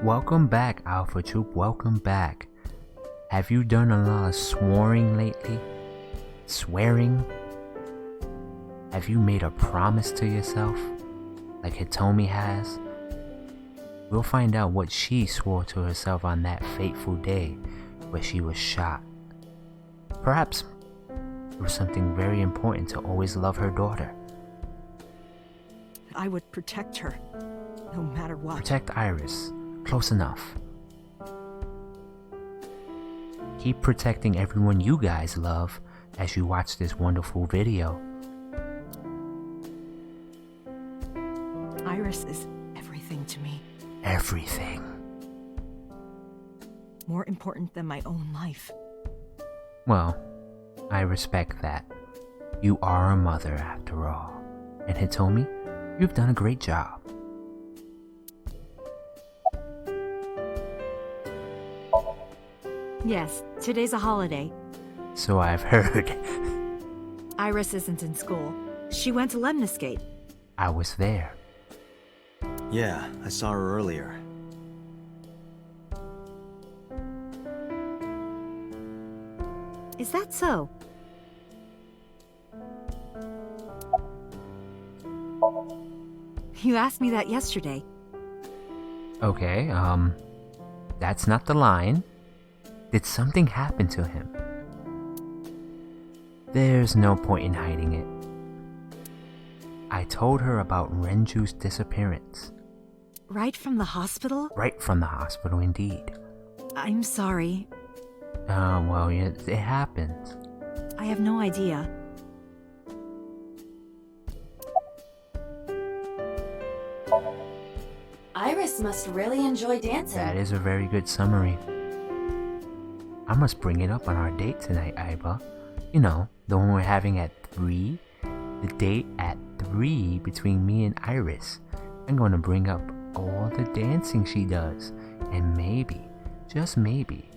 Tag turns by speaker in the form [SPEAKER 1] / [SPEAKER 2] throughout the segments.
[SPEAKER 1] Welcome back, Alpha Troupe. Welcome back. Have you done a lot of swearing lately? Swearing? Have you made a promise to yourself, like Hitomi has? We'll find out what she swore to herself on that fateful day where she was shot. Perhaps it was something very important to always love her daughter.
[SPEAKER 2] I would protect her, no matter what.
[SPEAKER 1] Protect Iris. Close enough. Keep protecting everyone you guys love as you watch this wonderful video.
[SPEAKER 2] Iris is everything to me.
[SPEAKER 1] Everything.
[SPEAKER 2] More important than my own life.
[SPEAKER 1] Well, I respect that. You are a mother after all. And Hitomi, you've done a great job.
[SPEAKER 2] Yes, today's a holiday.
[SPEAKER 1] So I've heard.
[SPEAKER 2] Iris isn't in school. She went to Lemniscate.
[SPEAKER 1] I was there.
[SPEAKER 3] Yeah, I saw her earlier.
[SPEAKER 2] Is that so? You asked me that yesterday.
[SPEAKER 1] Okay, that's not the line. Did something happen to him? There's no point in hiding it. I told her about Renju's disappearance.
[SPEAKER 2] Right from the hospital?
[SPEAKER 1] Right from the hospital, indeed.
[SPEAKER 2] I'm sorry.
[SPEAKER 1] Well, it happens.
[SPEAKER 2] I have no idea.
[SPEAKER 4] Iris must really enjoy dancing.
[SPEAKER 1] That is a very good summary. I must bring it up on our date tonight, Aiba. You know, the one we're having at 3. The date at 3 between me and Iris. I'm going to bring up all the dancing she does. And maybe, just maybe,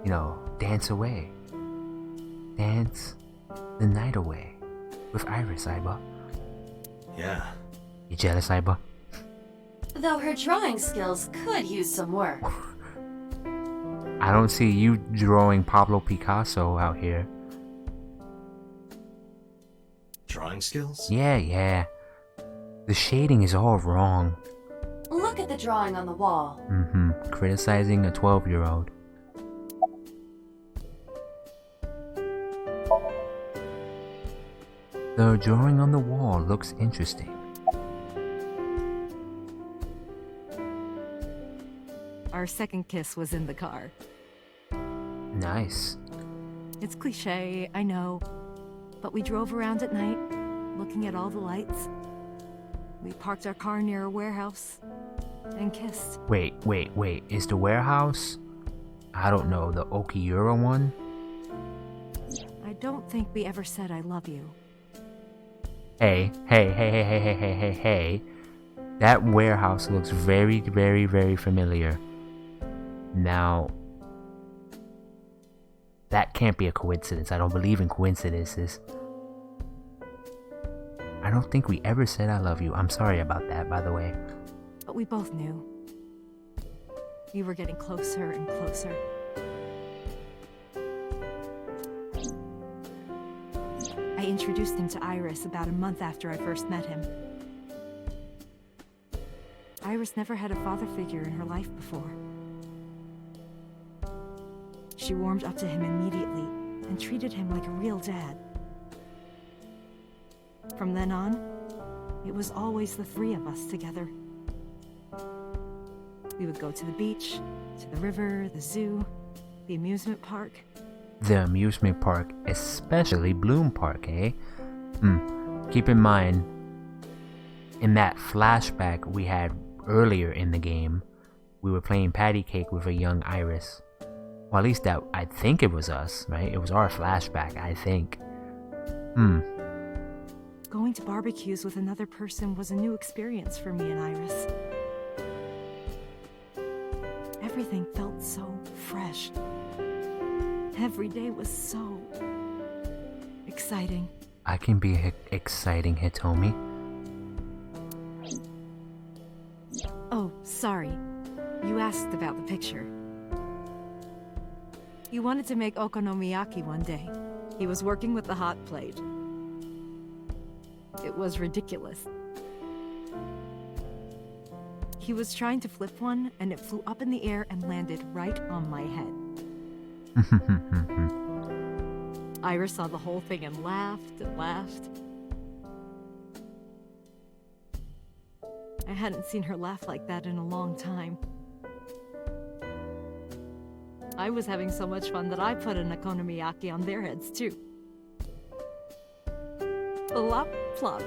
[SPEAKER 1] you know, dance away. Dance the night away with Iris, Aiba.
[SPEAKER 3] Yeah.
[SPEAKER 1] You jealous, Aiba?
[SPEAKER 4] Though her drawing skills could use some work.
[SPEAKER 1] I don't see you drawing Pablo Picasso out here.
[SPEAKER 3] Drawing skills?
[SPEAKER 1] Yeah. The shading is all wrong.
[SPEAKER 4] Look at the drawing on the wall.
[SPEAKER 1] Criticizing a 12-year-old. The drawing on the wall looks interesting.
[SPEAKER 2] Our second kiss was in the car.
[SPEAKER 1] Nice.
[SPEAKER 2] It's cliche, I know. But we drove around at night, looking at all the lights. We parked our car near a warehouse and kissed.
[SPEAKER 1] Wait. Is the warehouse, I don't know, the Okiura one?
[SPEAKER 2] I don't think we ever said I love you.
[SPEAKER 1] Hey. That warehouse looks very, very, very familiar. Now, that can't be a coincidence. I don't believe in coincidences. I don't think we ever said I love you. I'm sorry about that, by the way.
[SPEAKER 2] But we both knew. We were getting closer and closer. I introduced him to Iris about a month after I first met him. Iris never had a father figure in her life before. She warmed up to him immediately and treated him like a real dad. From then on, it was always the 3 of us together. We would go to the beach, to the river, the zoo, the amusement park.
[SPEAKER 1] The amusement park, especially Bloom Park, eh? Keep in mind, in that flashback we had earlier in the game, we were playing patty cake with a young Iris. Well, at least that, I think it was us, right? It was our flashback, I think.
[SPEAKER 2] Going to barbecues with another person was a new experience for me and Iris. Everything felt so fresh. Every day was so exciting.
[SPEAKER 1] I can be exciting, Hitomi.
[SPEAKER 2] Oh, Sorry, you asked about the picture. He wanted to make okonomiyaki one day. He was working with the hot plate. It was ridiculous. He was trying to flip one, and it flew up in the air and landed right on my head. Iris saw the whole thing and laughed and laughed. I hadn't seen her laugh like that in a long time. I was having so much fun that I put an okonomiyaki on their heads too. Plop, plop.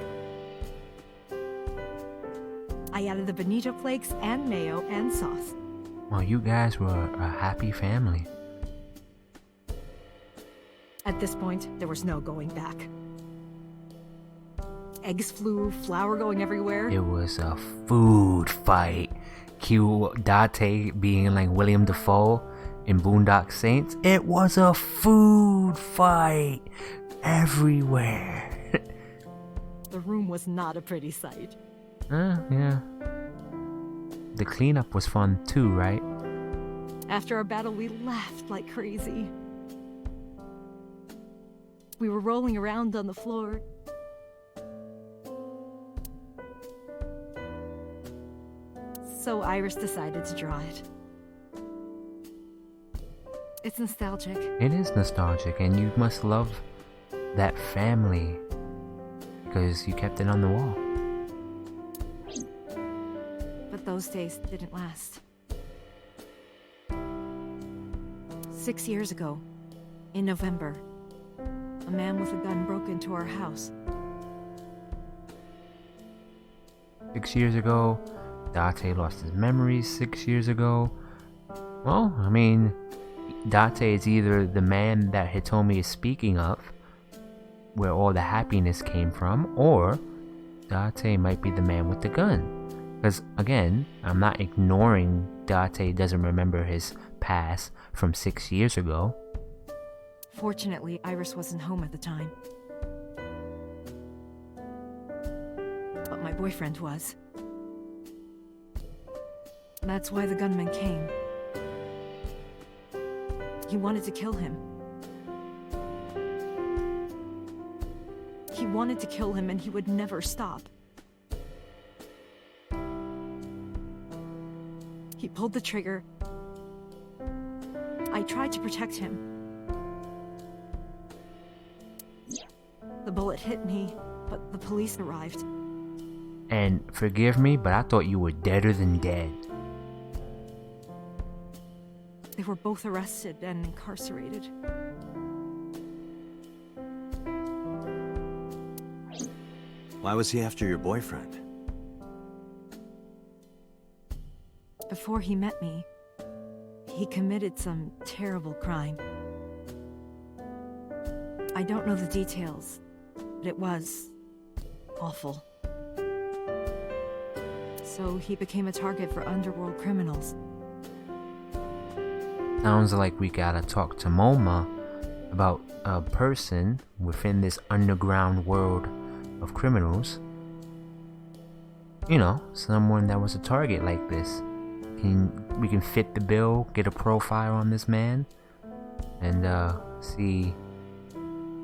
[SPEAKER 2] I added the bonito flakes and mayo and sauce.
[SPEAKER 1] Well, you guys were a happy family.
[SPEAKER 2] At this point, there was no going back. Eggs flew, flour going everywhere.
[SPEAKER 1] It was a food fight. Cue Date being like William Dafoe in Boondock Saints. It was a food fight everywhere.
[SPEAKER 2] The room was not a pretty sight.
[SPEAKER 1] Yeah. The cleanup was fun too, right?
[SPEAKER 2] After our battle, we laughed like crazy. We were rolling around on the floor. So Iris decided to draw it. It's nostalgic.
[SPEAKER 1] It is nostalgic, and you must love that family because you kept it on the wall.
[SPEAKER 2] But those days didn't last. 6 years ago, in November, a man with a gun broke into our house.
[SPEAKER 1] 6 years ago, Date lost his memories 6 years ago. Well, I mean, Date is either the man that Hitomi is speaking of, where all the happiness came from, or Date might be the man with the gun. Because, again, I'm not ignoring Date doesn't remember his past from 6 years ago.
[SPEAKER 2] Fortunately, Iris wasn't home at the time. But my boyfriend was. That's why the gunman came. He wanted to kill him. He wanted to kill him, and he would never stop. He pulled the trigger. I tried to protect him. The bullet hit me, but the police arrived.
[SPEAKER 1] And forgive me, but I thought you were deader than dead.
[SPEAKER 2] They were both arrested and incarcerated.
[SPEAKER 3] Why was he after your boyfriend?
[SPEAKER 2] Before he met me, he committed some terrible crime. I don't know the details, but it was awful. So he became a target for underworld criminals.
[SPEAKER 1] Sounds like we gotta talk to Moma about a person within this underground world of criminals. You know, someone that was a target like this. We can fit the bill, get a profile on this man, and see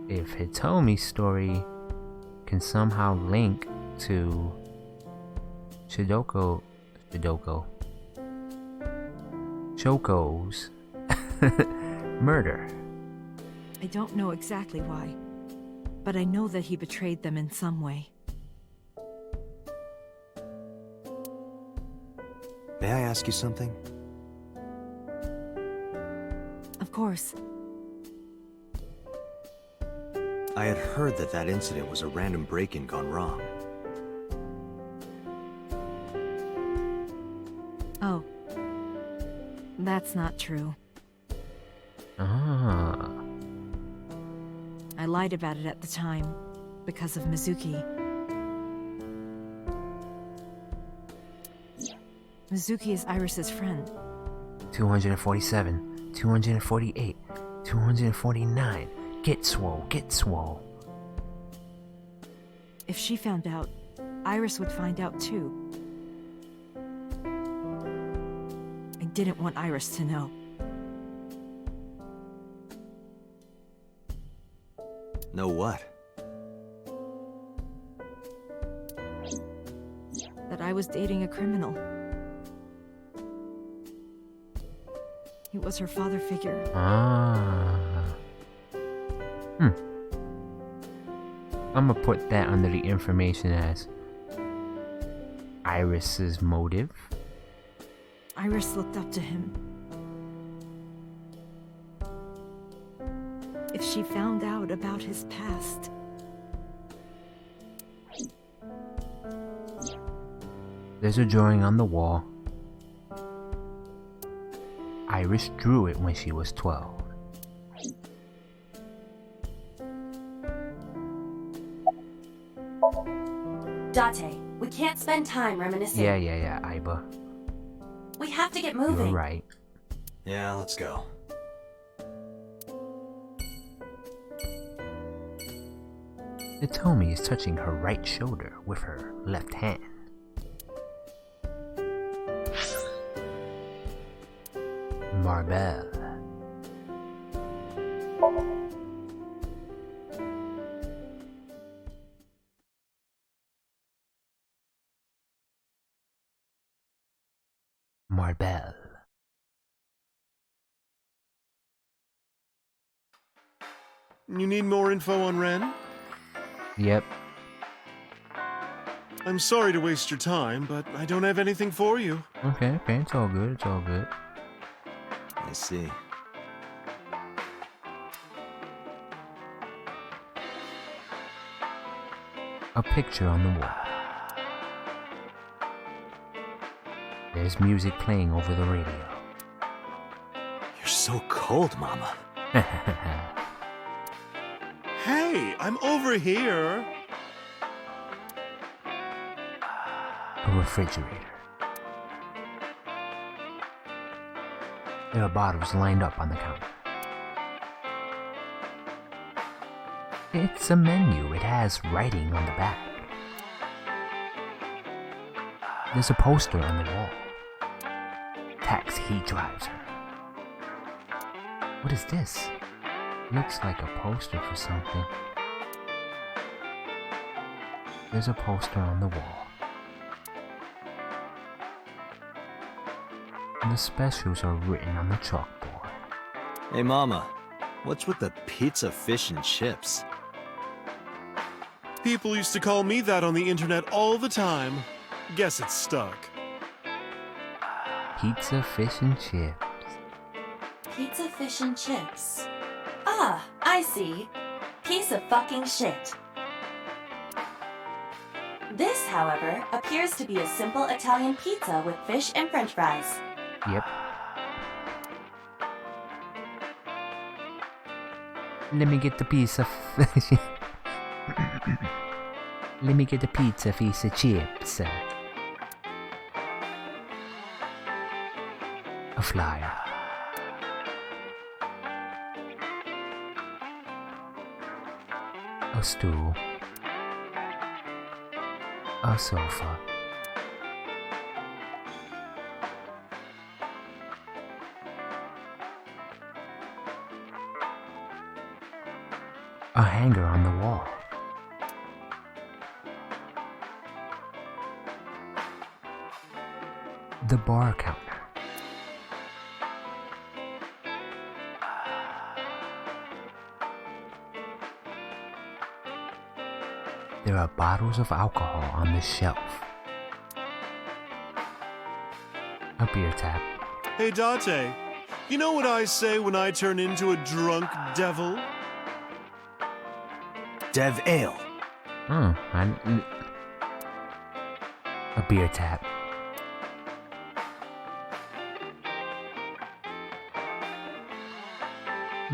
[SPEAKER 1] if Hitomi's story can somehow link to Choco's murder.
[SPEAKER 2] I don't know exactly why, but I know that he betrayed them in some way.
[SPEAKER 3] May I ask you something?
[SPEAKER 2] Of course.
[SPEAKER 3] I had heard that that incident was a random break-in gone wrong.
[SPEAKER 2] Oh. That's not true.
[SPEAKER 1] Ah.
[SPEAKER 2] I lied about it at the time, because of Mizuki. Mizuki is Iris's friend.
[SPEAKER 1] 247, 248, 249. Get swole, get swole.
[SPEAKER 2] If she found out, Iris would find out too. didn't want Iris to know.
[SPEAKER 3] Know what?
[SPEAKER 2] That I was dating a criminal. He was her father figure.
[SPEAKER 1] I'm gonna put that under the information as Iris's motive.
[SPEAKER 2] Iris looked up to him. If she found out about his past,
[SPEAKER 1] There's a drawing on the wall. Iris drew it when she was 12.
[SPEAKER 4] Date, we can't spend time reminiscing.
[SPEAKER 1] Yeah, Iba.
[SPEAKER 4] We have to get moving.
[SPEAKER 1] You're right.
[SPEAKER 3] Yeah, let's go.
[SPEAKER 1] Hitomi is touching her right shoulder with her left hand. Marble. Marble.
[SPEAKER 5] You need more info on Ren?
[SPEAKER 1] Yep.
[SPEAKER 5] I'm sorry to waste your time, but I don't have anything for you.
[SPEAKER 1] Okay, it's all good, it's all good.
[SPEAKER 3] I see.
[SPEAKER 1] A picture on the wall. There's music playing over the radio.
[SPEAKER 3] You're so cold, Mama.
[SPEAKER 5] Hey, I'm over here.
[SPEAKER 1] A refrigerator. There are bottles lined up on the counter. It's a menu. It has writing on the back. There's a poster on the wall. Taxi drives her. What is this? Looks like a poster for something. There's a poster on the wall. And the specials are written on the chalkboard.
[SPEAKER 3] Hey, Mama. What's with the pizza, fish, and chips?
[SPEAKER 5] People used to call me that on the internet all the time. Guess it's stuck.
[SPEAKER 1] Pizza, fish, and chips.
[SPEAKER 4] Pizza, fish, and chips. Ah, I see. Piece of fucking shit. This, however, appears to be a simple Italian pizza with fish and french fries.
[SPEAKER 1] Yep. Let me get the pizza. Let me get the pizza, piece of chips. A flyer. A stool. A sofa. A hanger on the wall. The bar counter. There are bottles of alcohol on the shelf. A beer tap.
[SPEAKER 5] Hey, Date. You know what I say when I turn into a drunk devil?
[SPEAKER 3] Dev Ale.
[SPEAKER 1] A beer tap.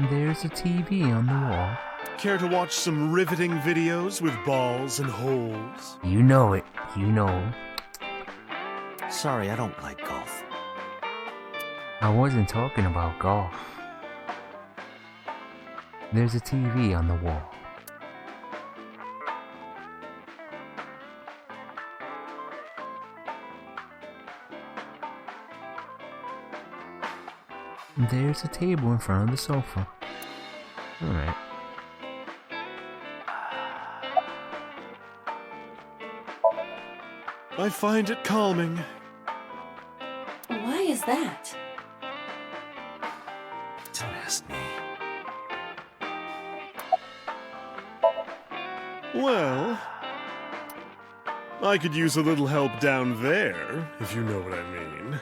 [SPEAKER 1] There's a TV on the wall.
[SPEAKER 5] Care to watch some riveting videos with balls and holes?
[SPEAKER 1] You know it. You know.
[SPEAKER 3] Sorry, I don't like golf.
[SPEAKER 1] I wasn't talking about golf. There's a TV on the wall. There's a table in front of the sofa. Alright.
[SPEAKER 5] I find it calming.
[SPEAKER 4] Why is that?
[SPEAKER 3] Don't ask me.
[SPEAKER 5] Well, I could use a little help down there, if you know what I mean.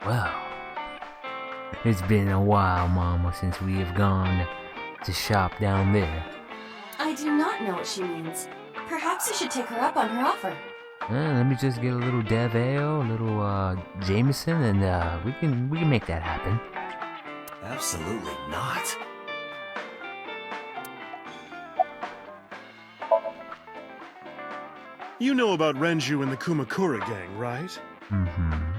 [SPEAKER 1] Well, it's been a while, Mama, since we have gone to shop down there.
[SPEAKER 4] I do not know what she means. Perhaps you should take her up on her offer.
[SPEAKER 1] Let me just get a little Dev Ale, a little Jameson, and we can make that happen.
[SPEAKER 3] Absolutely not.
[SPEAKER 5] You know about Renju and the Kumakura gang, right?
[SPEAKER 1] Mm-hmm.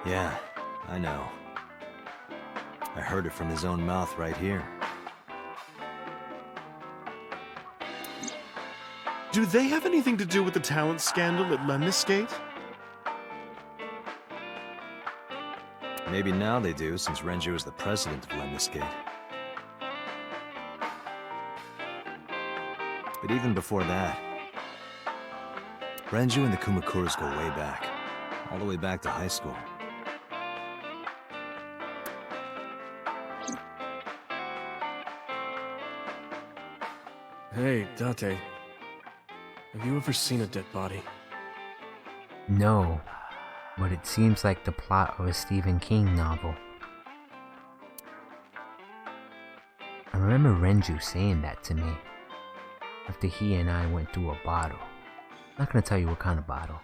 [SPEAKER 3] Yeah, I know. I heard it from his own mouth right here.
[SPEAKER 5] Do they have anything to do with the talent scandal at Lemniscate?
[SPEAKER 3] Maybe now they do, since Renju is the president of Lemniscate. But even before that, Renju and the Kumakuras go way back. All the way back to high school.
[SPEAKER 6] Hey, Date. Have you ever seen a dead body?
[SPEAKER 1] No, but it seems like the plot of a Stephen King novel. I remember Renju saying that to me after he and I went through a bottle. I'm not gonna tell you what kind of bottle.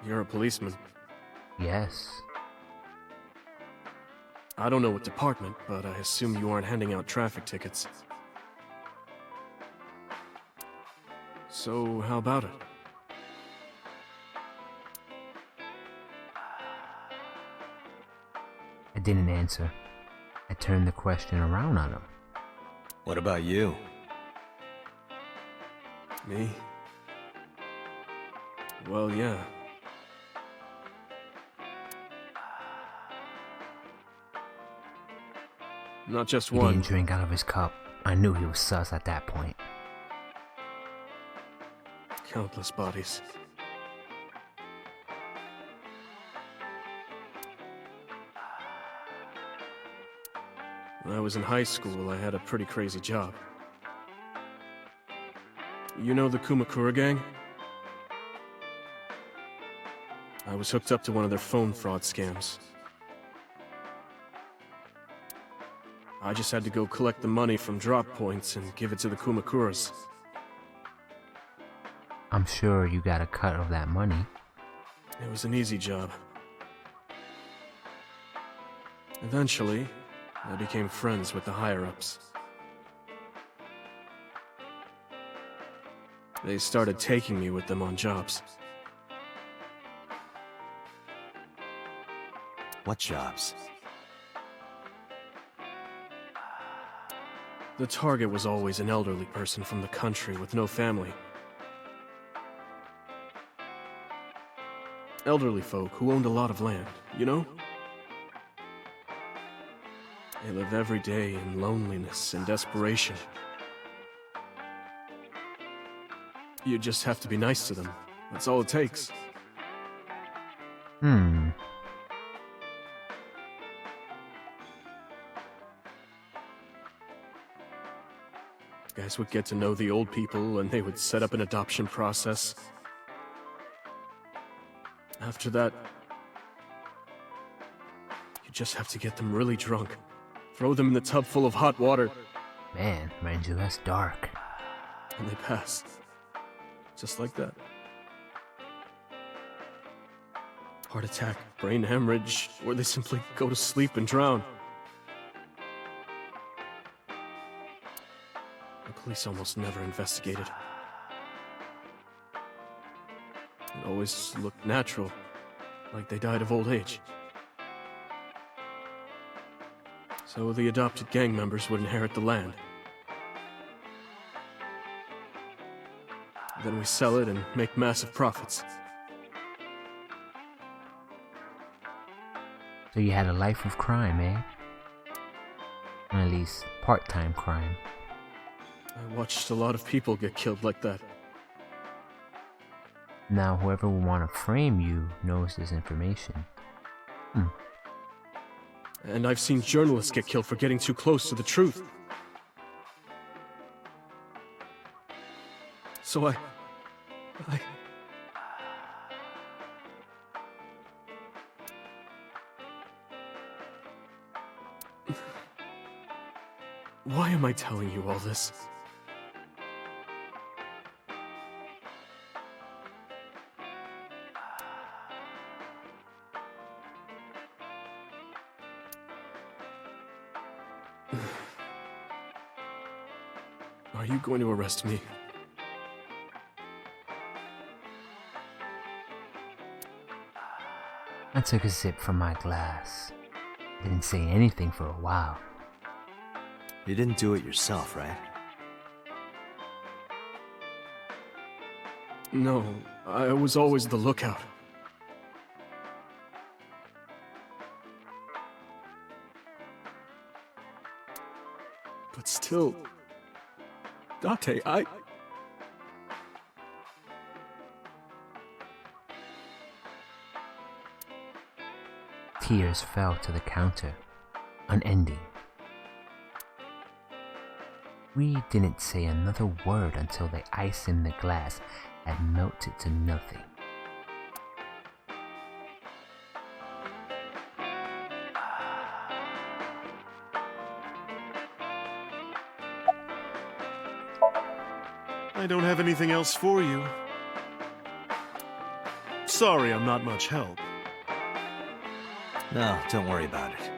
[SPEAKER 6] You're a policeman.
[SPEAKER 1] Yes.
[SPEAKER 6] I don't know what department, but I assume you aren't handing out traffic tickets. So, how about it?
[SPEAKER 1] I didn't answer. I turned the question around on him.
[SPEAKER 3] What about you?
[SPEAKER 6] Me? Well, yeah. Not just
[SPEAKER 1] He
[SPEAKER 6] one.
[SPEAKER 1] didn't drink out of his cup. I knew he was sus at that point.
[SPEAKER 6] Countless bodies. When I was in high school, I had a pretty crazy job. You know the Kumakura gang? I was hooked up to one of their phone fraud scams. I just had to go collect the money from drop points and give it to the Kumakuras.
[SPEAKER 1] I'm sure you got a cut of that money.
[SPEAKER 6] It was an easy job. Eventually, I became friends with the higher-ups. They started taking me with them on jobs.
[SPEAKER 3] What jobs?
[SPEAKER 6] The target was always an elderly person from the country with no family. Elderly folk who owned a lot of land, you know? They live every day in loneliness and desperation. You just have to be nice to them. That's all it takes. Guys would get to know the old people and they would set up an adoption process. After that, you just have to get them really drunk. Throw them in the tub full of hot water.
[SPEAKER 1] Man, Renju, that's dark.
[SPEAKER 6] And they pass. Just like that. Heart attack, brain hemorrhage, or they simply go to sleep and drown. The police almost never investigated. It always looked natural, like they died of old age. So the adopted gang members would inherit the land. Then we sell it and make massive profits.
[SPEAKER 1] So you had a life of crime, eh? Or at least part-time crime.
[SPEAKER 6] I watched a lot of people get killed like that.
[SPEAKER 1] Now whoever will want to frame you knows this information.
[SPEAKER 6] And I've seen journalists get killed for getting too close to the truth. So I... Why am I telling you all this? Are you going to arrest me?
[SPEAKER 1] I took a sip from my glass. Didn't say anything for a while.
[SPEAKER 3] You didn't do it yourself, right?
[SPEAKER 6] No, I was always the lookout. But still... Date,
[SPEAKER 1] Tears fell to the counter, unending. We didn't say another word until the ice in the glass had melted to nothing.
[SPEAKER 5] I don't have anything else for you. Sorry, I'm not much help.
[SPEAKER 3] No, don't worry about it.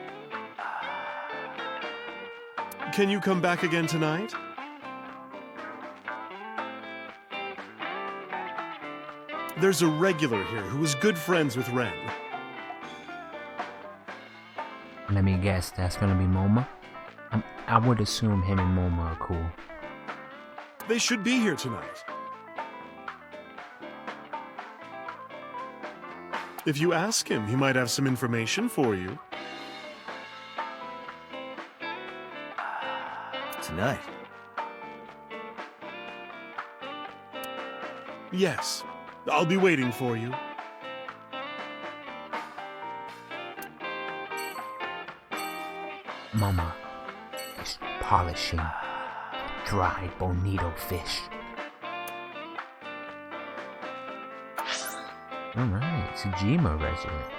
[SPEAKER 5] Can you come back again tonight? There's a regular here who is good friends with Ren.
[SPEAKER 1] Let me guess, that's gonna be Moma? I would assume him and Moma are cool.
[SPEAKER 5] They should be here tonight. If you ask him, he might have some information for you.
[SPEAKER 3] Tonight?
[SPEAKER 5] Yes. I'll be waiting for you.
[SPEAKER 1] Mama is polishing dried bonito fish. Alright, Tsujima residence.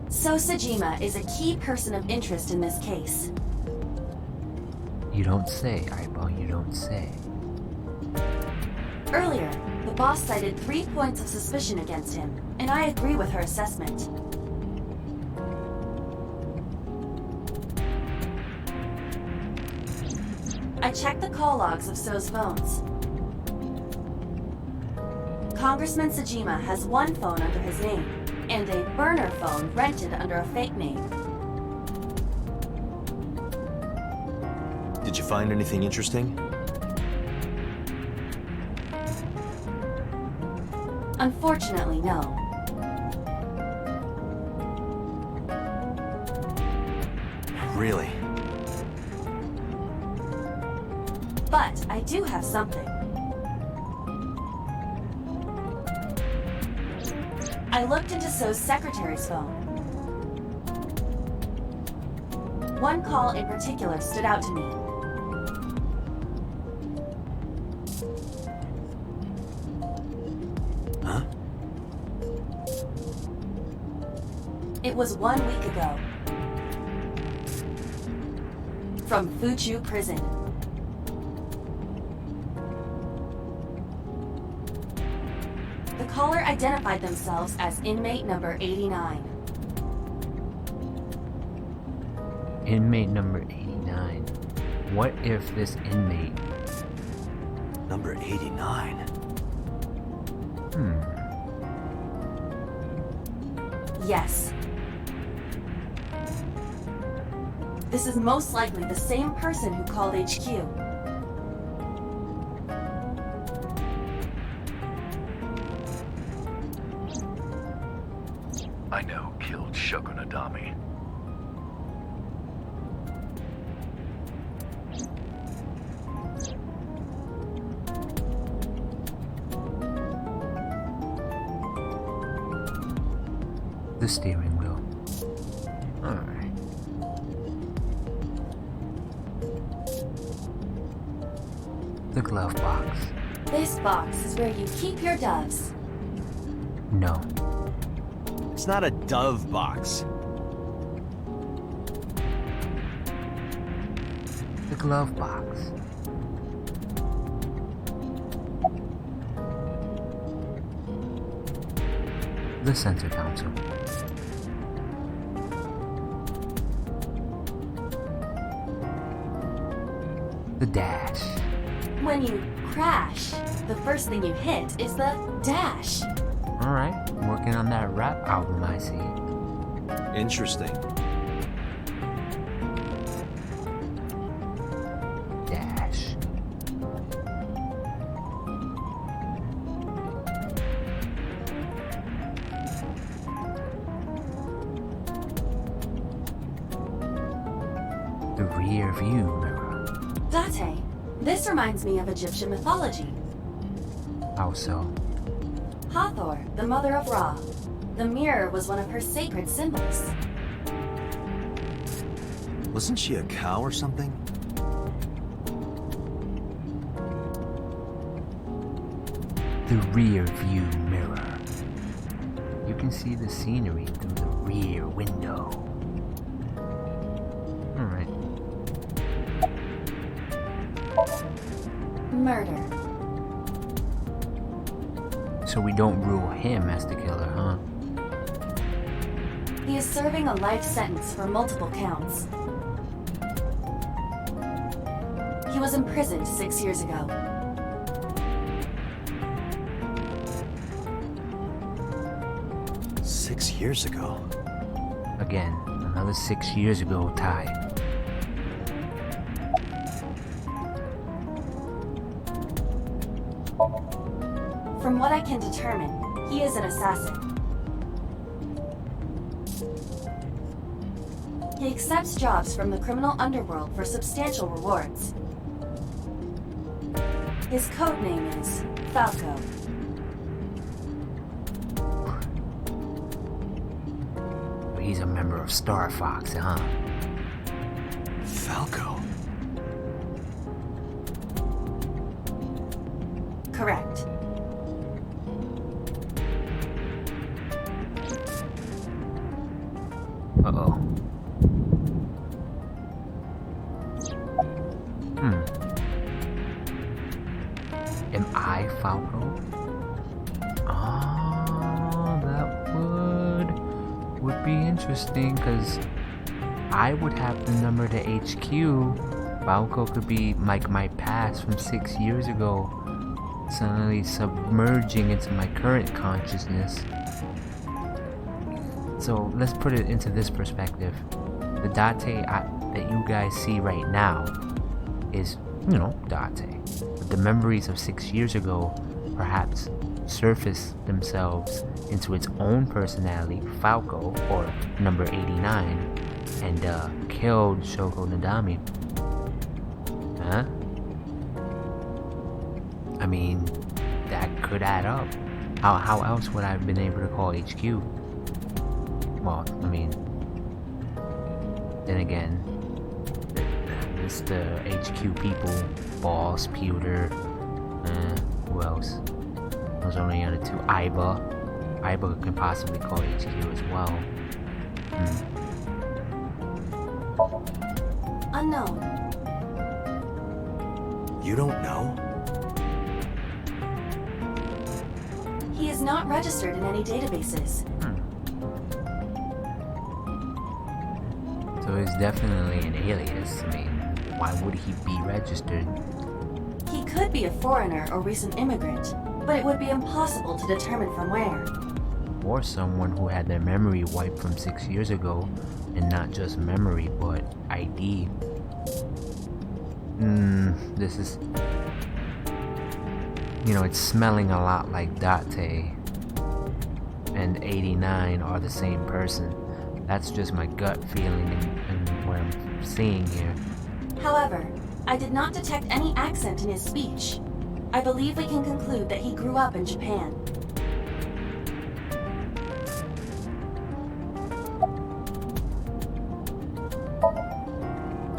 [SPEAKER 4] So Tsujima is a key person of interest in this case.
[SPEAKER 1] You don't say, Eyeball, you don't say.
[SPEAKER 4] Earlier, the boss cited 3 points of suspicion against him, and I agree with her assessment. I checked the call logs of So's phones. Congressman Tsujima has one phone under his name, and a burner phone rented under a fake name.
[SPEAKER 3] Did you find anything interesting?
[SPEAKER 4] Unfortunately, no.
[SPEAKER 3] Really?
[SPEAKER 4] But I do have something. I looked into So's secretary's phone. One call in particular stood out to me.
[SPEAKER 3] Huh?
[SPEAKER 4] It was 1 week ago. From Fuchu Prison. The caller identified themselves as inmate number 89.
[SPEAKER 1] Inmate number 89. What if this inmate...
[SPEAKER 3] Number 89.
[SPEAKER 4] Yes. This is most likely the same person who called HQ.
[SPEAKER 7] I know who killed Shogunadami.
[SPEAKER 1] The steering wheel. Alright. The glove box.
[SPEAKER 4] This box is where you keep your doves.
[SPEAKER 1] No.
[SPEAKER 3] It's not a dove box.
[SPEAKER 1] The glove box. The center console. The dash.
[SPEAKER 4] When you crash, the first thing you hit is the dash.
[SPEAKER 1] Alright, working on that rap album, I see.
[SPEAKER 3] Interesting.
[SPEAKER 1] Dash. The rear view mirror.
[SPEAKER 4] Date. This reminds me of Egyptian mythology.
[SPEAKER 1] How so?
[SPEAKER 4] Hathor, the mother of Ra. The mirror was one of her sacred symbols.
[SPEAKER 3] Wasn't she a cow or something?
[SPEAKER 1] The rear view mirror. You can see the scenery through the rear window. Alright.
[SPEAKER 4] Murder.
[SPEAKER 1] So we don't rule him as the killer, huh?
[SPEAKER 4] He is serving a life sentence for multiple counts. He was imprisoned 6 years ago.
[SPEAKER 3] Years ago.
[SPEAKER 1] Again, another 6 years ago, Ty.
[SPEAKER 4] From what I can determine, he is an assassin. He accepts jobs from the criminal underworld for substantial rewards. His code name is Falco.
[SPEAKER 1] He's a member of Star Fox, huh?
[SPEAKER 3] Falco?
[SPEAKER 4] Correct.
[SPEAKER 1] Uh-oh. Am I Falco? Oh, that would be interesting, because I would have the number to HQ. Falco could be like my past from 6 years ago, suddenly submerging into my current consciousness. So let's put it into this perspective. The Date that you guys see right now is, Date. But the memories of 6 years ago perhaps surface themselves into its own personality, Falco, or number 89, and killed Shogunadami. Huh? I mean, that could add up. How else would I have been able to call HQ? Well, I mean, then again, it's the HQ people, Boss, Pewter, who else? Those are only other two. Iba can possibly call HQ as well.
[SPEAKER 4] Unknown.
[SPEAKER 3] You don't know?
[SPEAKER 4] He is not registered in any databases.
[SPEAKER 1] So it's definitely an alias. I mean, why would he be registered?
[SPEAKER 4] He could be a foreigner or recent immigrant, but it would be impossible to determine from where.
[SPEAKER 1] for someone who had their memory wiped from 6 years ago, and not just memory, but ID. This is... You know, it's smelling a lot like Date and 89 are the same person. That's just my gut feeling and what I'm seeing here.
[SPEAKER 4] However, I did not detect any accent in his speech. I believe we can conclude that he grew up in Japan.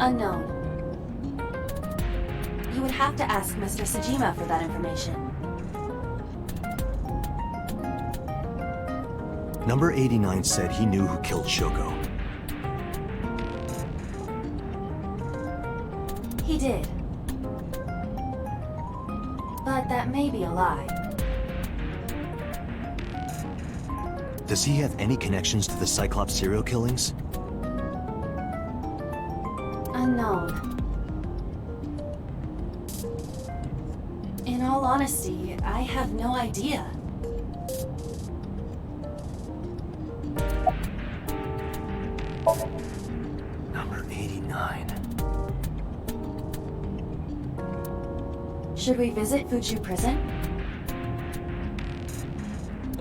[SPEAKER 4] Unknown. You would have to ask Mr. Sejima for that information.
[SPEAKER 3] Number 89 said he knew who killed Shoko.
[SPEAKER 4] He did. But that may be a lie.
[SPEAKER 3] Does he have any connections to the Cyclops serial killings?
[SPEAKER 4] Unknown. In all honesty, I have no idea.
[SPEAKER 3] Number 89.
[SPEAKER 4] Should we visit Fuchu Prison?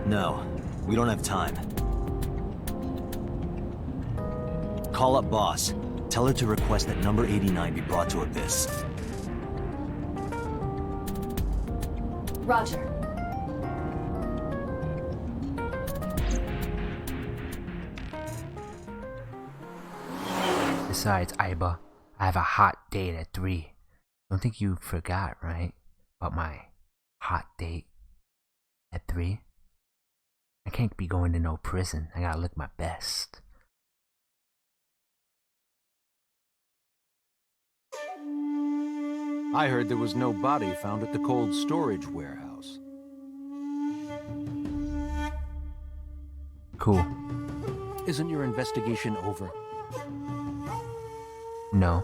[SPEAKER 3] No, we don't have time. Call up boss. Tell her to request that number 89 be brought to Abyss.
[SPEAKER 4] Roger.
[SPEAKER 1] Besides, Aiba, I have a hot date at 3. Don't think you forgot, right? About my hot date at 3? I can't be going to no prison. I gotta look my best.
[SPEAKER 8] I heard there was no body found at the cold storage warehouse.
[SPEAKER 1] Cool.
[SPEAKER 8] Isn't your investigation over?
[SPEAKER 1] No.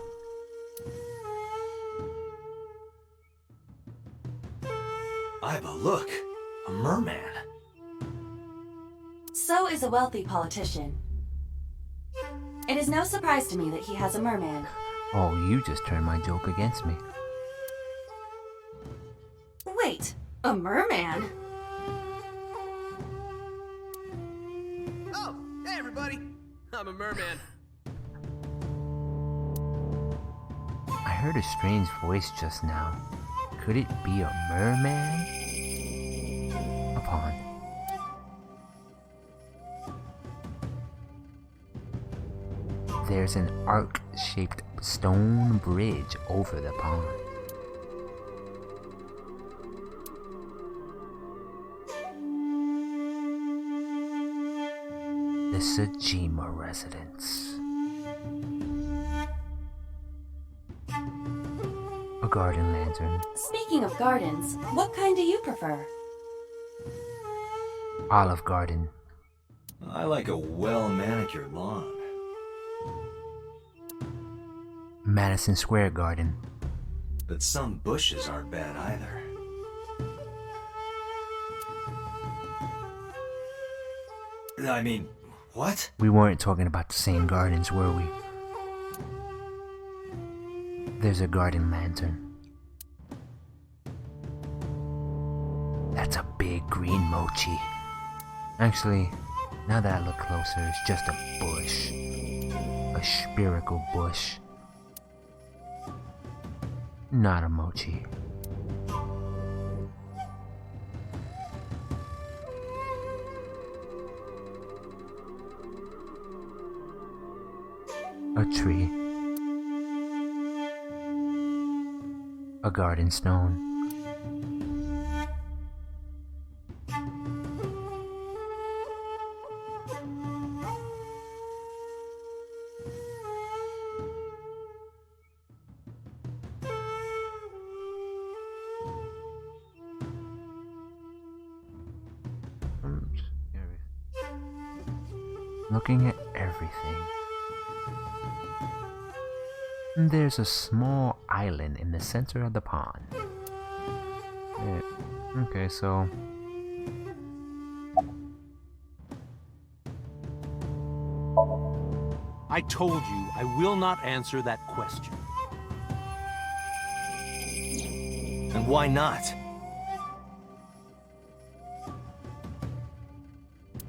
[SPEAKER 3] Aiba, look! A merman!
[SPEAKER 4] So is a wealthy politician. It is no surprise to me that he has a merman.
[SPEAKER 1] Oh, you just turned my joke against me.
[SPEAKER 4] Wait, a merman?
[SPEAKER 6] Oh, hey everybody! I'm a merman.
[SPEAKER 1] I heard a strange voice just now. Could it be a merman? A pawn. There's an arc-shaped stone bridge over the pond. The Sejima residence. A garden lantern.
[SPEAKER 4] Speaking of gardens, what kind do you prefer?
[SPEAKER 1] Olive Garden.
[SPEAKER 3] I like a well-manicured lawn.
[SPEAKER 1] Madison Square Garden.
[SPEAKER 3] But some bushes aren't bad either. I mean, what?
[SPEAKER 1] We weren't talking about the same gardens, were we? There's a garden lantern. That's a big green mochi. Actually, now that I look closer, it's just a bush. A spherical bush. Not a mochi. A tree. A garden stone. Looking at everything. There's a small island in the center of the pond. Yeah. Okay, so
[SPEAKER 8] I told you I will not answer that question.
[SPEAKER 3] And why not?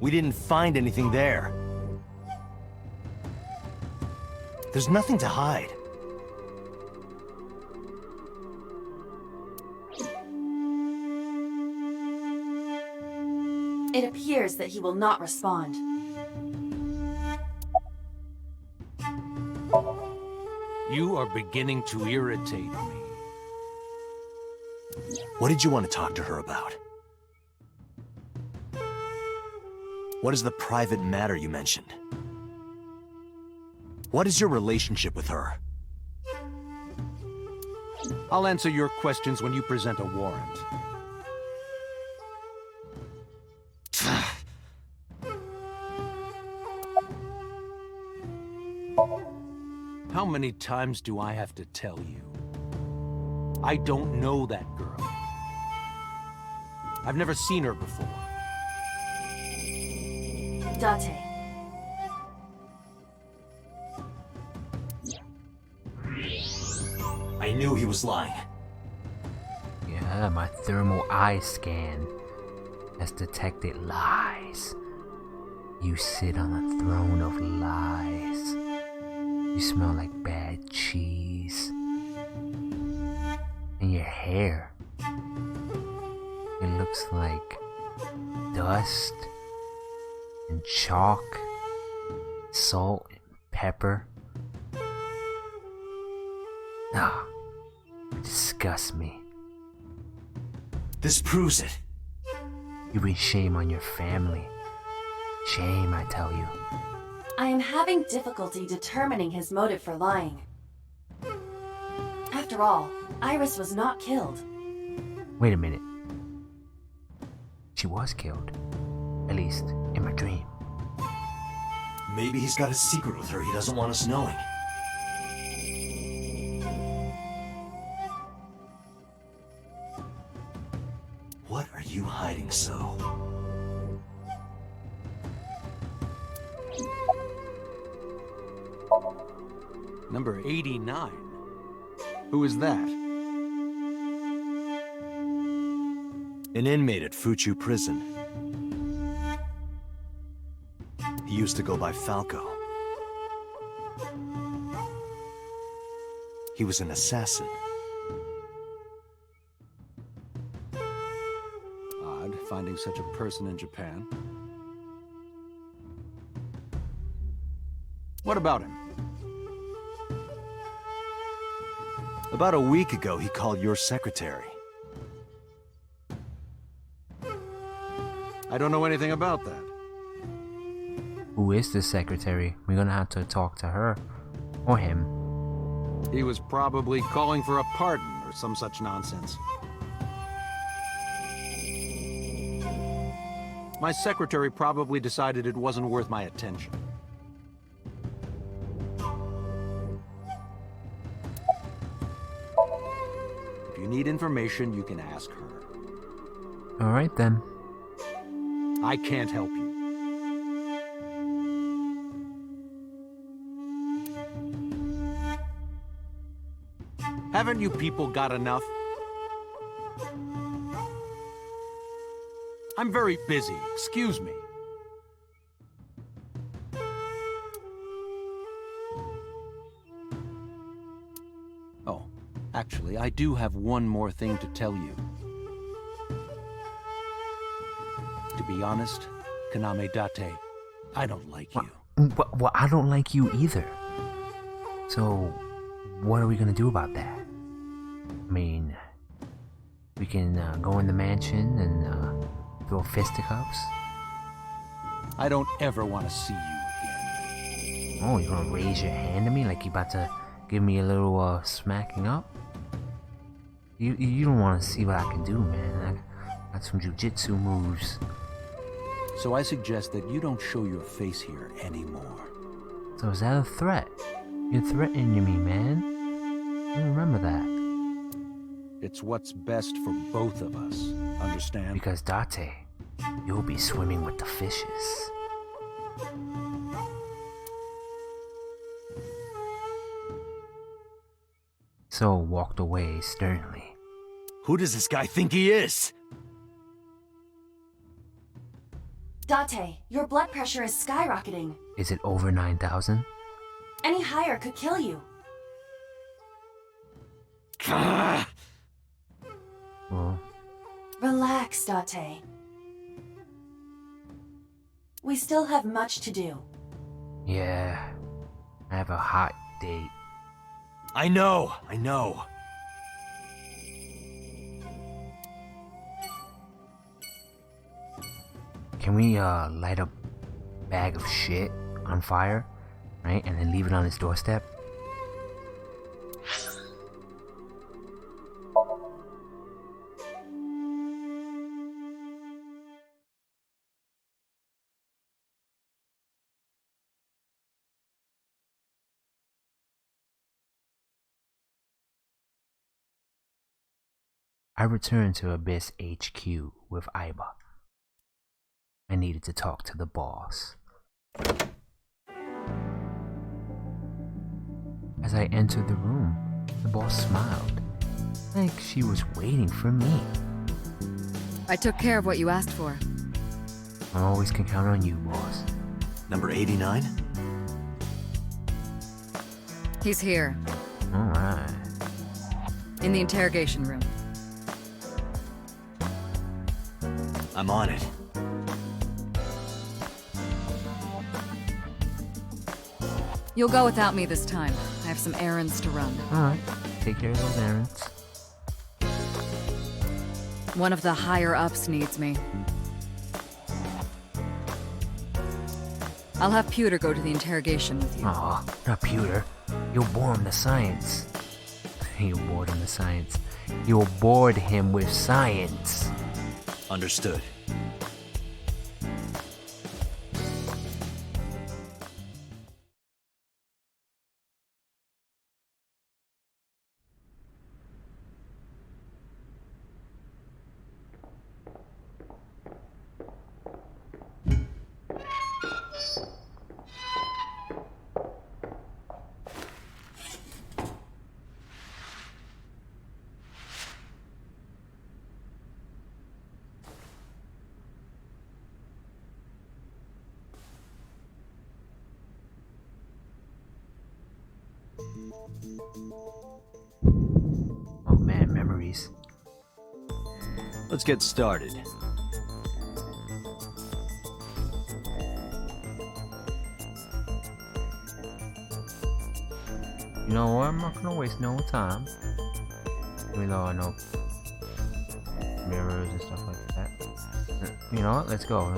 [SPEAKER 3] We didn't find anything there. There's nothing to hide.
[SPEAKER 4] It appears that he will not respond.
[SPEAKER 8] You are beginning to irritate me.
[SPEAKER 3] What did you want to talk to her about? What is the private matter you mentioned? What is your relationship with her?
[SPEAKER 8] I'll answer your questions when you present a warrant. How many times do I have to tell you? I don't know that girl. I've never seen her before.
[SPEAKER 4] Date.
[SPEAKER 3] I knew he was lying.
[SPEAKER 1] Yeah, my thermal eye scan has detected lies. You sit on a throne of lies. You smell like bad cheese. And your hair, it looks like dust and chalk, salt and pepper. Ah, it disgusts me.
[SPEAKER 3] This proves it.
[SPEAKER 1] You bring shame on your family. Shame, I tell you.
[SPEAKER 4] I am having difficulty determining his motive for lying. After all, Iris was not killed.
[SPEAKER 1] Wait a minute. She was killed. At least, in my dream.
[SPEAKER 3] Maybe he's got a secret with her he doesn't want us knowing. What are you hiding so?
[SPEAKER 8] Number 89. Who is that?
[SPEAKER 3] An inmate at Fuchu prison. He used to go by Falco. He was an assassin.
[SPEAKER 8] Odd, finding such a person in Japan. What about him?
[SPEAKER 3] About a week ago, he called your secretary.
[SPEAKER 8] I don't know anything about that.
[SPEAKER 1] Who is the secretary? We're gonna have to talk to her. Or him.
[SPEAKER 8] He was probably calling for a pardon or some such nonsense. My secretary probably decided it wasn't worth my attention. If you need information, you can ask her.
[SPEAKER 1] Alright then.
[SPEAKER 8] I can't help you. Haven't you people got enough? I'm very busy. Excuse me. Oh, actually, I do have one more thing to tell you. To be honest, Kaname Date, I don't like you.
[SPEAKER 1] Well, I don't like you either. So, what are we gonna do about that? I mean, we can go in the mansion and throw fisticuffs.
[SPEAKER 8] I don't ever want to see you again.
[SPEAKER 1] Oh, you're gonna raise your hand at me like you about to give me a little smacking up? You don't want to see what I can do, man. I got some jujitsu moves.
[SPEAKER 8] So I suggest that you don't show your face here anymore.
[SPEAKER 1] So is that a threat? You're threatening me, man. I remember that.
[SPEAKER 8] It's what's best for both of us, understand?
[SPEAKER 1] Because Date, you'll be swimming with the fishes. Soul walked away sternly.
[SPEAKER 3] Who does this guy think he is?
[SPEAKER 4] Date, your blood pressure is skyrocketing.
[SPEAKER 1] Is it over 9,000?
[SPEAKER 4] Any higher could kill you.
[SPEAKER 1] Well,
[SPEAKER 4] Relax, Date. We still have much to do.
[SPEAKER 1] yeah. I have a hot date.
[SPEAKER 3] I know.
[SPEAKER 1] Can we light a bag of shit on fire, right? And then leave it on his doorstep? I returned to Abyss HQ with Iba. I needed to talk to the boss. As I entered the room, the boss smiled, like she was waiting for me.
[SPEAKER 2] I took care of what you asked for.
[SPEAKER 1] I always can count on you, boss.
[SPEAKER 3] Number 89?
[SPEAKER 2] He's here,
[SPEAKER 1] Alright.
[SPEAKER 2] in the interrogation room.
[SPEAKER 3] I'm on it.
[SPEAKER 2] You'll go without me this time. I have some errands to run.
[SPEAKER 1] Alright. Take care of those errands.
[SPEAKER 2] One of the higher-ups needs me. I'll have Pewter go to the interrogation with you.
[SPEAKER 1] Aw, not Pewter. You'll bore him to science. You bored him to science. You'll bored him with science.
[SPEAKER 3] Understood.
[SPEAKER 1] Oh man, memories.
[SPEAKER 3] Let's get started.
[SPEAKER 1] You know what? I'm not gonna waste no time. Even though I know mirrors and stuff like that. You know what? Let's go.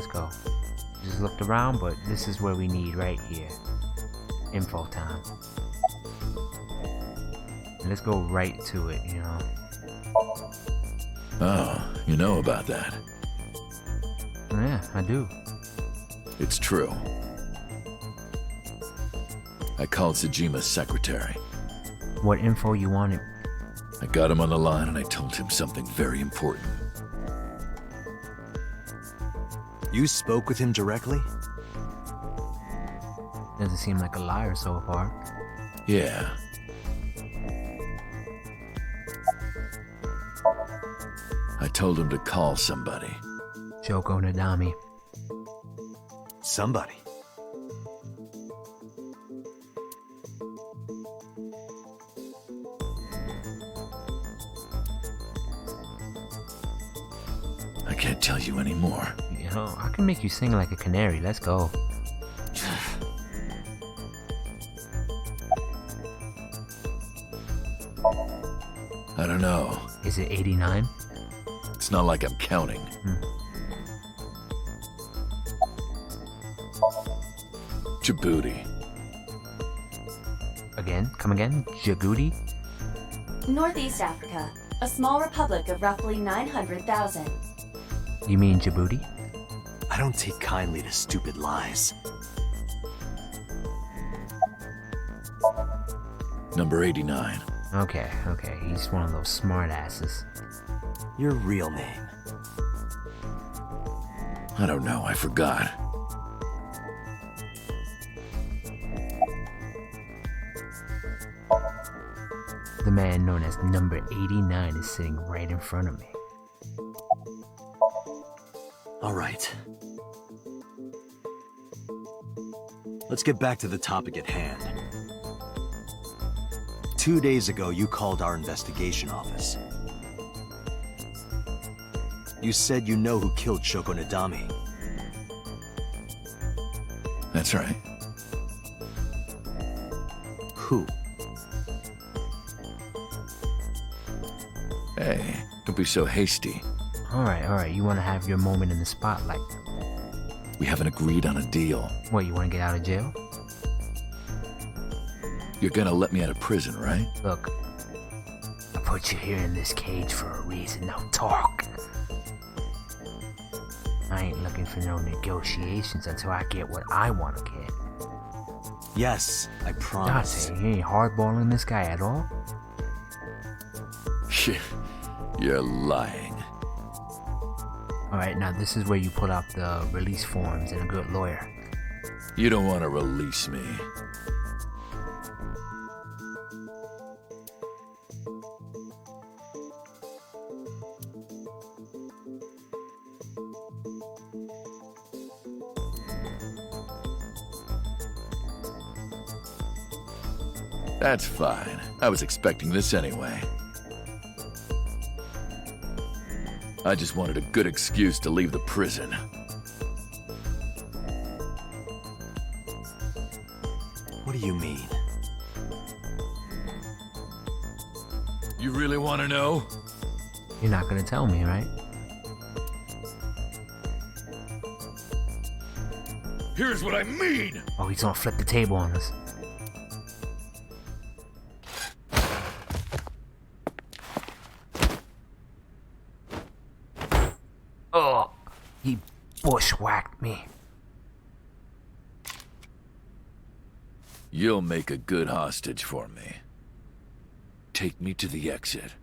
[SPEAKER 1] Just looked around, but this is where we need right here. Info time. And let's go right to it, you know.
[SPEAKER 7] Oh, you know about that.
[SPEAKER 1] Yeah, I do.
[SPEAKER 7] It's true. I called Tsujima's secretary.
[SPEAKER 1] What info you wanted?
[SPEAKER 7] I got him on the line and I told him something very important.
[SPEAKER 3] You spoke with him directly?
[SPEAKER 1] Doesn't seem like a liar so far.
[SPEAKER 7] Yeah. I told him to call somebody.
[SPEAKER 1] Shoko Nadami.
[SPEAKER 3] Somebody.
[SPEAKER 7] I can't tell you anymore.
[SPEAKER 1] You know, I can make you sing like a canary. Let's go.
[SPEAKER 7] I don't know.
[SPEAKER 1] Is it 89?
[SPEAKER 7] It's not like I'm counting. Djibouti.
[SPEAKER 1] Again? Come again? Djibouti?
[SPEAKER 4] Northeast Africa, a small republic of roughly 900,000.
[SPEAKER 1] You mean Djibouti?
[SPEAKER 3] I don't take kindly to stupid lies.
[SPEAKER 7] Number 89.
[SPEAKER 1] Okay, he's one of those smart asses.
[SPEAKER 3] Your real name.
[SPEAKER 7] I don't know, I forgot.
[SPEAKER 1] the man known as number 89 is sitting right in front of me.
[SPEAKER 3] All right. Let's get back to the topic at hand. 2 days ago, you called our investigation office. You said you know who killed Shoko Nadami.
[SPEAKER 7] That's right.
[SPEAKER 3] Who?
[SPEAKER 7] Hey, don't be so hasty.
[SPEAKER 1] Alright, you wanna have your moment in the spotlight.
[SPEAKER 7] We haven't agreed on a deal.
[SPEAKER 1] What, you wanna get out of jail?
[SPEAKER 7] You're gonna let me out of prison, right?
[SPEAKER 1] Look, I put you here in this cage for a reason, now talk. I ain't looking for no negotiations until I get what I wanna get.
[SPEAKER 3] Yes, I promise.
[SPEAKER 1] Dante, you ain't hardballing this guy at all?
[SPEAKER 7] Shit, you're lying.
[SPEAKER 1] Alright, now this is where you put out the release forms and a good lawyer.
[SPEAKER 7] You don't want to release me. That's fine. I was expecting this anyway. I just wanted a good excuse to leave the prison.
[SPEAKER 3] What do you mean?
[SPEAKER 7] You really want to know?
[SPEAKER 1] You're not gonna tell me, right?
[SPEAKER 7] Here's what I mean!
[SPEAKER 1] Oh, he's gonna flip the table on us. Oh, he bushwhacked me.
[SPEAKER 7] You'll make a good hostage for me. Take me to the exit.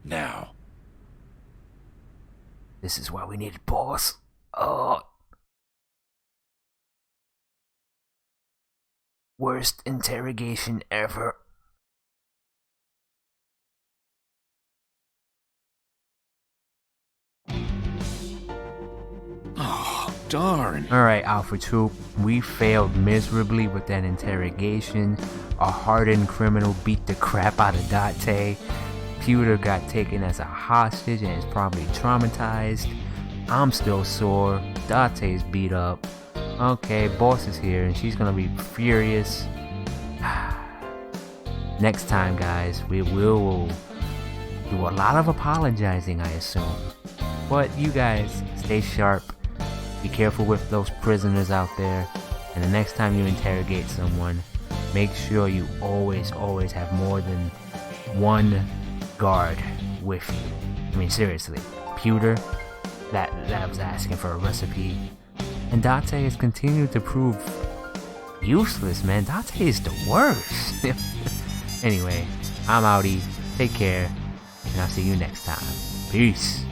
[SPEAKER 7] Now.
[SPEAKER 1] This is why we needed boss. Oh. Worst interrogation ever.
[SPEAKER 7] Oh, darn.
[SPEAKER 1] Alright, Alpha Troupe, we failed miserably with that interrogation. A hardened criminal beat the crap out of Date. Pewter got taken as a hostage and is probably traumatized. I'm still sore. Date's beat up. Okay, boss is here and she's gonna be furious. Next time, guys, we will do a lot of apologizing, I assume. But you guys, stay sharp. Be careful with those prisoners out there. And the next time you interrogate someone, make sure you always have more than one guard with you. I mean, seriously. Pewter, that was asking for a recipe. And Date has continued to prove useless, man. Date is the worst. Anyway, I'm outie. Take care. And I'll see you next time. Peace.